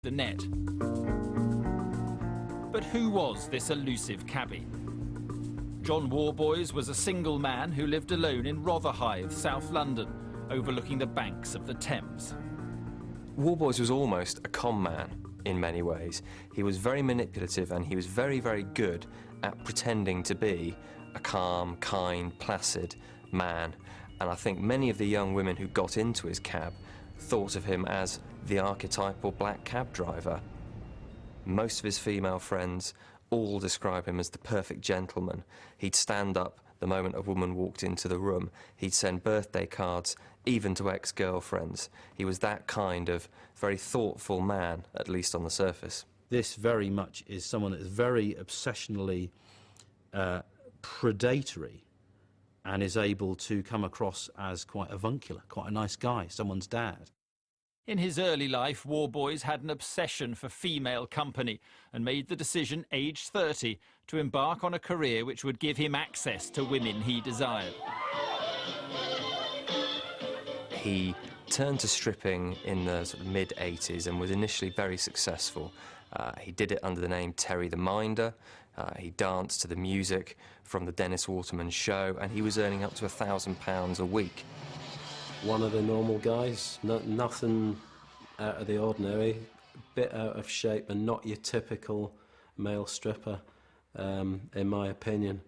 the net. But who was this elusive cabbie? John Worboys was a single man who lived alone in Rotherhithe, South London, overlooking the banks of the Thames. Worboys was almost a con man in many ways. He was very manipulative and he was very, very good at pretending to be a calm, kind, placid man. And I think many of the young women who got into his cab thought of him as the archetypal black cab driver. Most of his female friends all describe him as the perfect gentleman. He'd stand up the moment a woman walked into the room. He'd send birthday cards, even to ex-girlfriends. He was that kind of very thoughtful man, at least on the surface. This very much is someone that is very obsessionally predatory and is able to come across as quite avuncular, quite a nice guy, someone's dad. In his early life, Worboys had an obsession for female company and made the decision, aged 30, to embark on a career which would give him access to women he desired. He turned to stripping in the sort of mid-80s and was initially very successful. He did it under the name Terry the Minder. He danced to the music from the Dennis Waterman show, and he was earning up to £1,000 a week. One of the normal guys, nothing out of the ordinary, bit out of shape and not your typical male stripper, in my opinion.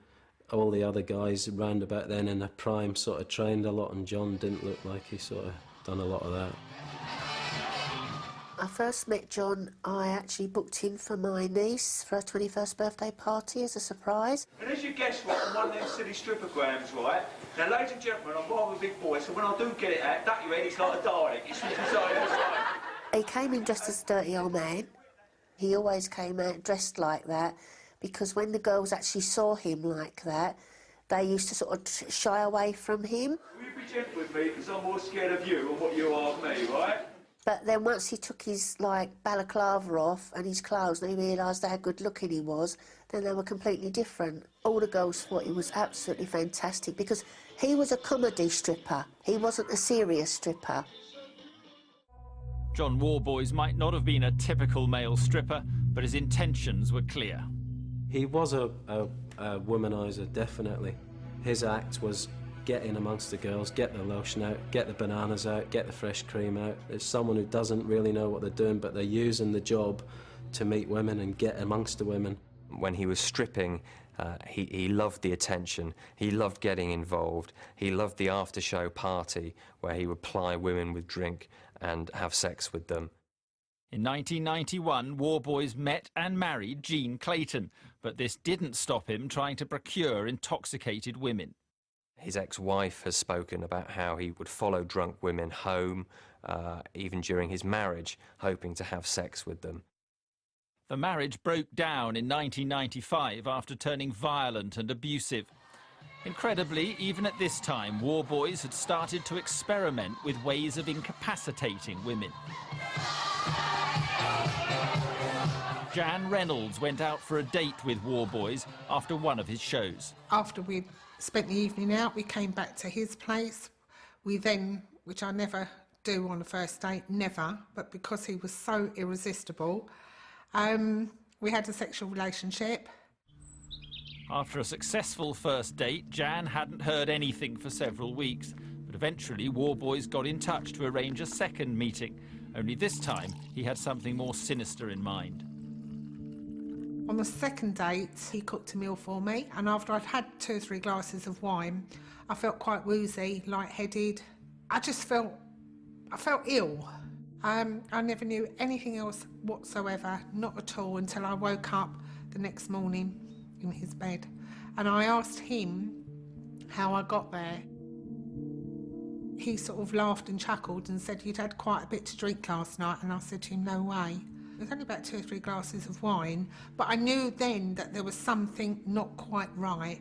All the other guys round about then in their prime sort of trained a lot, and John didn't look like he sort of done a lot of that. I first met John, I actually booked him for my niece for her 21st birthday party as a surprise. And as you guessed, right, I'm one of them silly strippergrams, right? Now, ladies and gentlemen, I'm rather a big boy, so when I do get it out, duck your head, it's like a Dalek. It's from side to side. He came in dressed as a dirty old man. He always came out dressed like that, because when the girls actually saw him like that, they used to sort of shy away from him. Will you be gentle with me, because I'm more scared of you than what you are of me, right? But then once he took his, balaclava off and his clothes and he realised how good-looking he was, then they were completely different. All the girls thought he was absolutely fantastic because he was a comedy stripper. He wasn't a serious stripper. John Worboys might not have been a typical male stripper, but his intentions were clear. He was a womaniser, definitely. His act was get in amongst the girls, get the lotion out, get the bananas out, get the fresh cream out. It's someone who doesn't really know what they're doing, but they're using the job to meet women and get amongst the women. When he was stripping, he loved the attention, he loved getting involved, he loved the after-show party where he would ply women with drink and have sex with them. In 1991, Worboys met and married Jean Clayton, but this didn't stop him trying to procure intoxicated women. His ex-wife has spoken about how he would follow drunk women home, even during his marriage, hoping to have sex with them. The marriage broke down in 1995 after turning violent and abusive. Incredibly, even at this time, Worboys had started to experiment with ways of incapacitating women. Jan Reynolds went out for a date with Worboys after one of his shows. After we'd spent the evening out, we came back to his place. We then, which I never do on a first date, never, but because he was so irresistible, we had a sexual relationship. After a successful first date, Jan hadn't heard anything for several weeks, but eventually Worboys got in touch to arrange a second meeting. Only this time, he had something more sinister in mind. On the second date, he cooked a meal for me, and after I'd had 2 or 3 glasses of wine, I felt quite woozy, lightheaded. I felt ill. I never knew anything else whatsoever, not at all, until I woke up the next morning in his bed. And I asked him how I got there. He sort of laughed and chuckled and said, "You'd had quite a bit to drink last night." And I said to him, "No way." It was only about 2 or 3 glasses of wine, but I knew then that there was something not quite right.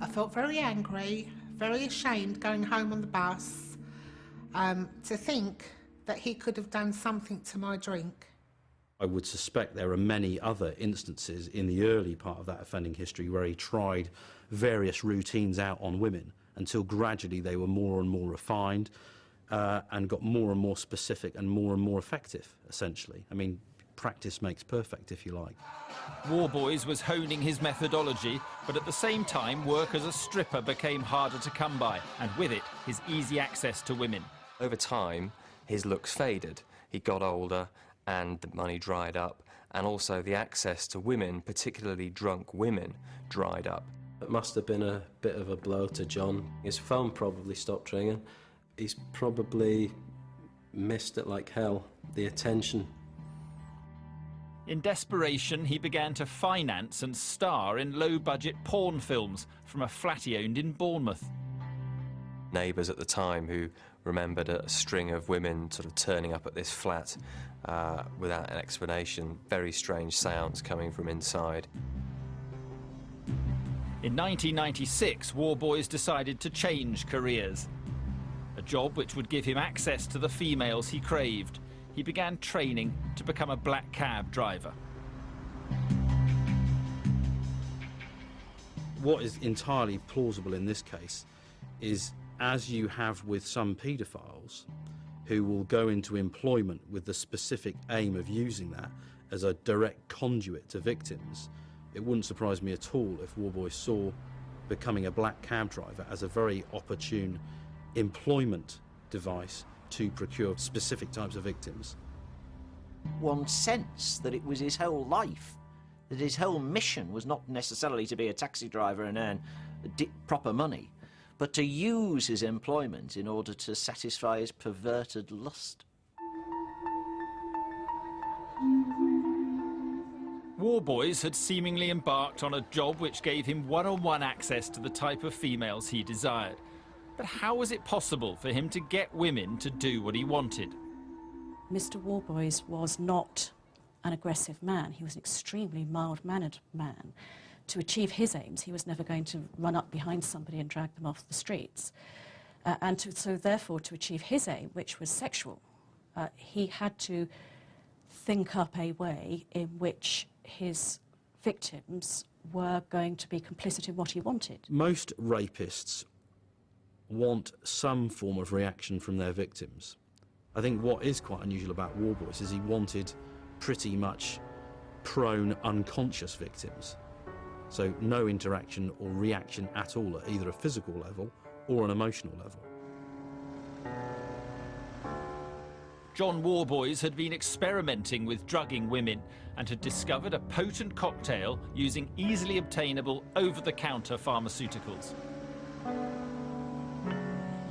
I felt very angry, very ashamed going home on the bus, to think that he could have done something to my drink. I would suspect there are many other instances in the early part of that offending history where he tried various routines out on women until gradually they were more and more refined. and got more and more specific and more effective, essentially. I mean, practice makes perfect, if you like. Worboys was honing his methodology, but at the same time, work as a stripper became harder to come by, and with it, his easy access to women. Over time, his looks faded. He got older, and the money dried up, and also the access to women, particularly drunk women, dried up. It must have been a bit of a blow to John. His phone probably stopped ringing. He's probably missed it like hell, the attention. In desperation, he began to finance and star in low-budget porn films from a flat he owned in Bournemouth. Neighbours at the time who remembered a string of women sort of turning up at this flat without an explanation, very strange sounds coming from inside. In 1996, Worboys decided to change careers. A job which would give him access to the females he craved. He began training to become a black cab driver. What is entirely plausible in this case is, as you have with some paedophiles, who will go into employment with the specific aim of using that as a direct conduit to victims, it wouldn't surprise me at all if Worboys saw becoming a black cab driver as a very opportune employment device to procure specific types of victims. One sense that it was his whole life, that his whole mission was not necessarily to be a taxi driver and earn proper money, but to use his employment in order to satisfy his perverted lust. Worboys had seemingly embarked on a job which gave him one-on-one access to the type of females he desired. But how was it possible for him to get women to do what he wanted? Mr. Worboys was not an aggressive man. He was an extremely mild-mannered man. To achieve his aims, he was never going to run up behind somebody and drag them off the streets. So therefore, to achieve his aim, which was sexual, he had to think up a way in which his victims were going to be complicit in what he wanted. Most rapists want some form of reaction from their victims. I think what is quite unusual about Worboys is he wanted pretty much prone, unconscious victims. So no interaction or reaction at all at either a physical level or an emotional level. John Worboys had been experimenting with drugging women and had discovered a potent cocktail using easily obtainable over-the-counter pharmaceuticals.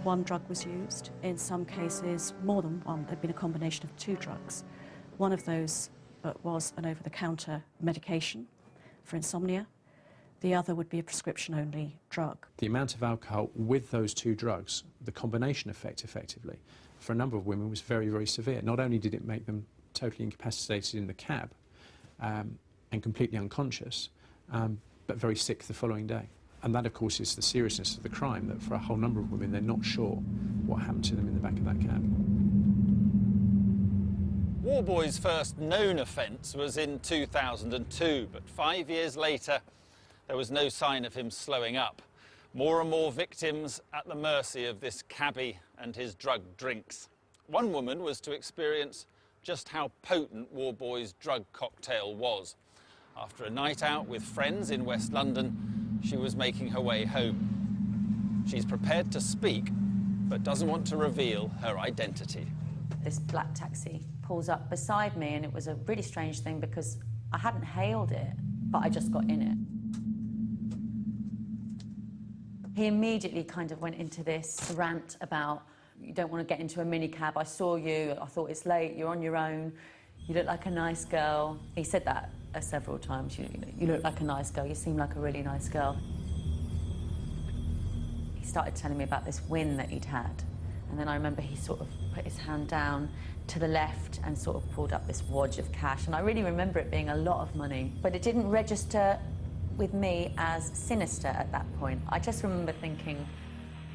One drug was used. In some cases, more than one. There'd been a combination of two drugs. One of those was an over-the-counter medication for insomnia. The other would be a prescription-only drug. The amount of alcohol with those two drugs, the combination effect effectively, for a number of women was very, very severe. Not only did it make them totally incapacitated in the cab and completely unconscious, but very sick the following day. And that, of course, is the seriousness of the crime, that for a whole number of women, they're not sure what happened to them in the back of that cab. Worboys' first known offence was in 2002, but 5 years later, there was no sign of him slowing up. More and more victims at the mercy of this cabbie and his drugged drinks. One woman was to experience just how potent Worboys' drug cocktail was. After a night out with friends in West London, she was making her way home. She's prepared to speak, but doesn't want to reveal her identity. This black taxi pulls up beside me, and it was a really strange thing because I hadn't hailed it, but I just got in it. He immediately kind of went into this rant about, you don't want to get into a minicab, I saw you, I thought it's late, you're on your own, you look like a nice girl. He said that several times, you look like a nice girl, you seem like a really nice girl. He started telling me about this win that he'd had, and then I remember he sort of put his hand down to the left and sort of pulled up this wad of cash, and I really remember it being a lot of money, but it didn't register with me as sinister at that point. I just remember thinking,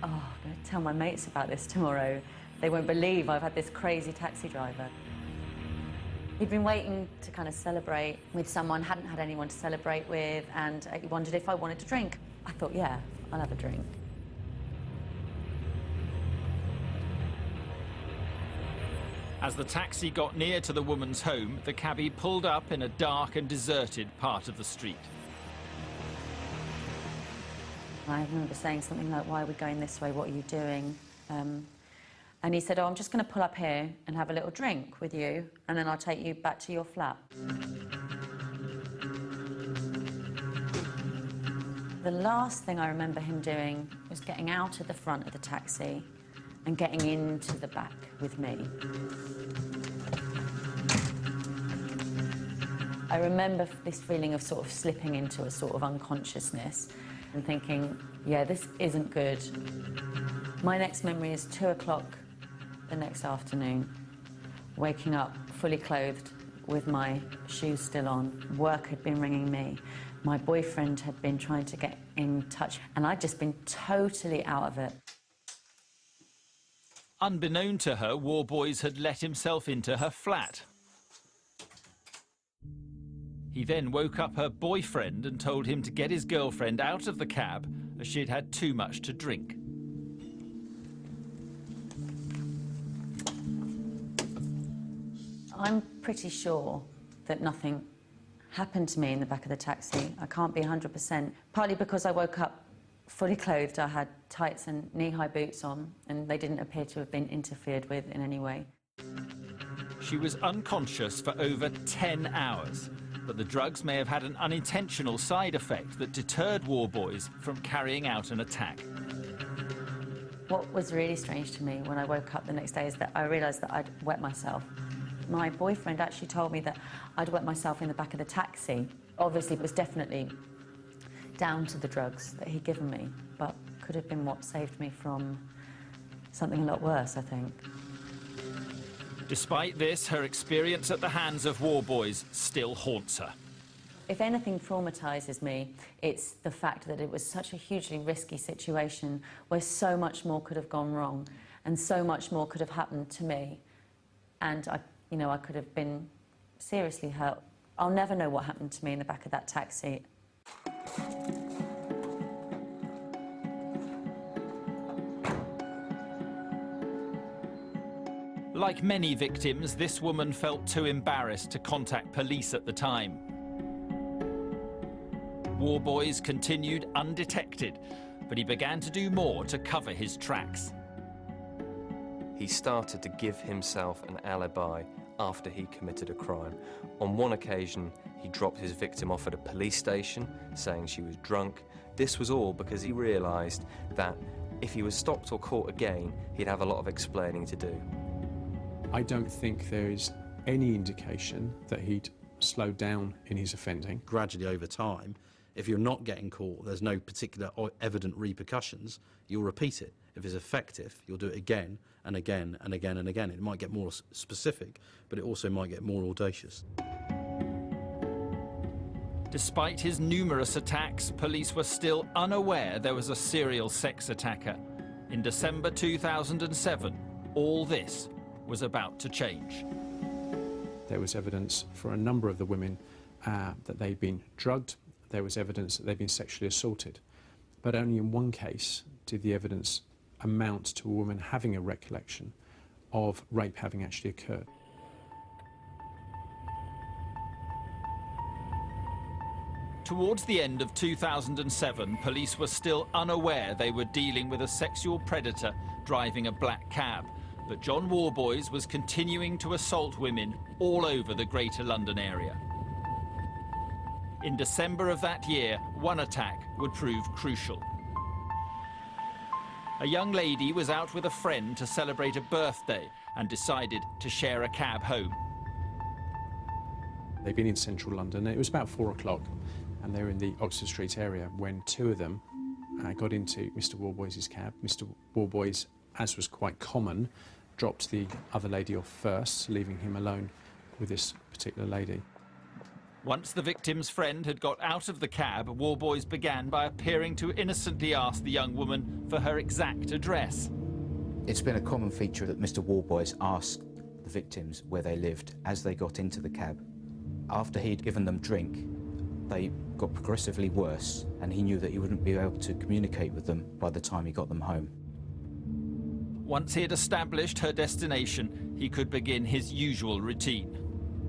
oh, I'm going to tell my mates about this tomorrow. They won't believe I've had this crazy taxi driver. He'd been waiting to kind of celebrate with someone, hadn't had anyone to celebrate with, and he wondered if I wanted to drink. I thought, yeah, I'll have a drink. As the taxi got near to the woman's home, the cabbie pulled up in a dark and deserted part of the street. I remember saying something like, "Why are we going this way? What are you doing?" And he said, "Oh, I'm just going to pull up here and have a little drink with you, and then I'll take you back to your flat." The last thing I remember him doing was getting out of the front of the taxi and getting into the back with me. I remember this feeling of sort of slipping into a sort of unconsciousness and thinking, yeah, this isn't good. My next memory is 2 o'clock the next afternoon, waking up fully clothed with my shoes still on. Work had been ringing me. My boyfriend had been trying to get in touch, and I'd just been totally out of it. Unbeknown to her, Worboys had let himself into her flat. He then woke up her boyfriend and told him to get his girlfriend out of the cab as she'd had too much to drink. I'm pretty sure that nothing happened to me in the back of the taxi. I can't be 100%, partly because I woke up fully clothed. I had tights and knee-high boots on, and they didn't appear to have been interfered with in any way. She was unconscious for over 10 hours, but the drugs may have had an unintentional side effect that deterred Worboys from carrying out an attack. What was really strange to me when I woke up the next day is that I realised that I'd wet myself. My boyfriend actually told me that I'd wet myself in the back of the taxi. Obviously, it was definitely down to the drugs that he'd given me, but could have been what saved me from something a lot worse, I think. Despite this, her experience at the hands of Worboys still haunts her. If anything traumatises me, it's the fact that it was such a hugely risky situation where so much more could have gone wrong and so much more could have happened to me. And I could have been seriously hurt. I'll never know what happened to me in the back of that taxi. Like many victims, this woman felt too embarrassed to contact police at the time. Worboys continued undetected, but he began to do more to cover his tracks. He started to give himself an alibi after he committed a crime. On one occasion, he dropped his victim off at a police station, saying she was drunk. This was all because he realised that if he was stopped or caught again, he'd have a lot of explaining to do. I don't think there is any indication that he'd slowed down in his offending. Gradually over time, if you're not getting caught, there's no particular or evident repercussions, you'll repeat it. If it's effective, you'll do it again and again and again and again. It might get more specific, but it also might get more audacious. Despite his numerous attacks, police were still unaware there was a serial sex attacker. In December 2007, all this was about to change. There was evidence for a number of the women that they'd been drugged. There was evidence that they'd been sexually assaulted. But only in one case did the evidence amount to a woman having a recollection of rape having actually occurred. Towards the end of 2007, police were still unaware they were dealing with a sexual predator driving a black cab. But John Worboys was continuing to assault women all over the Greater London area. In December of that year, one attack would prove crucial. A young lady was out with a friend to celebrate a birthday and decided to share a cab home. They'd been in central London. It was about 4 o'clock, and they were in the Oxford Street area when two of them got into Mr. Worboys' cab. Mr. Worboys, as was quite common, dropped the other lady off first, leaving him alone with this particular lady. Once the victim's friend had got out of the cab, Worboys began by appearing to innocently ask the young woman for her exact address. It's been a common feature that Mr. Worboys asked the victims where they lived as they got into the cab. After he'd given them drink, they got progressively worse, and he knew that he wouldn't be able to communicate with them by the time he got them home. Once he had established her destination, he could begin his usual routine.